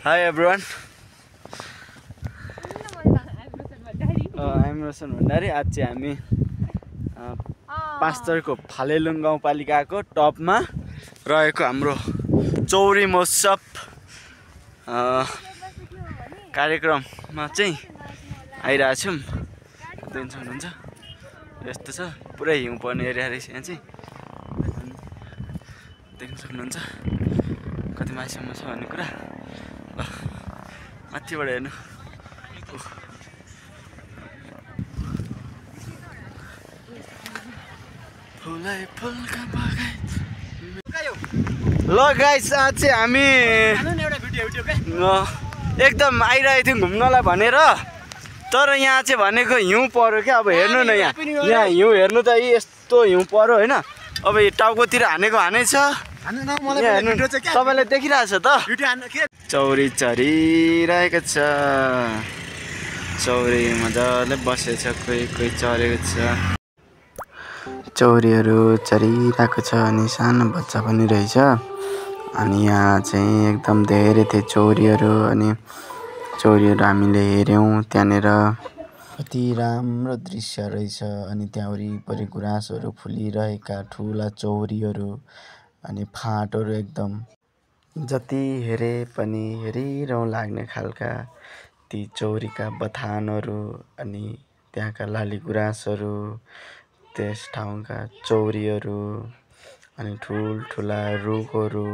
Hi everyone. I'm Roshan Bhandari. आज चाहिँ हामी पास्टरको फालेलुङ गाउँपालिकाको टपमा रहेको हाम्रो चौरी महोत्सव कार्यक्रममा चाहिँ आइरहेको छौँ। देख्न सक्नुहुन्छ यस्तो छ, पुरै हिउँ पर्ने एरिया रहेछ यहाँ चाहिँ। देख्न सक्नुहुन्छ कति मान्छेसम्म छ भन्ने कुरा। ल माथिबाट हेर्नु, ल गाइस आज चाहिँ हामी एकदम आइरहेको थियौँ घुम्नलाई भनेर, तर यहाँ चाहिँ भनेको हिउँ पर्यो क्या। अब हेर्नु न, यहाँ हिउँ हेर्नु त यस्तो हिउँ पर्यो होइन। अब यो टाउकोतिर हानेको हानै छ, तपाईँलाई देखिरहेछ त। चौरी चरिरहेको छ, चौरी मजाले बसेछ, कोही कोही चरेको छ। चौरीहरू चरिरहेको छ अनि सानो बच्चा पनि रहेछ। अनि यहाँ चाहिँ एकदम धेरै थिए चौरीहरू, अनि चौरीहरू हामीले हेऱ्यौँ त्यहाँनिर। कति राम्रो दृश्य रहेछ। अनि त्यहाँ वरिपरि गुराँसहरू फुलिरहेका ठुला चौरीहरू अनि फाँटहरू एकदम जति हेरे पनि हेरिरहँ लाग्ने खालका ती चौरीका बथानहरू अनि त्यहाँका लाली गुराँसहरू, त्यस ठाउँका चौरीहरू अनि ठुल्ठुला रुखहरू।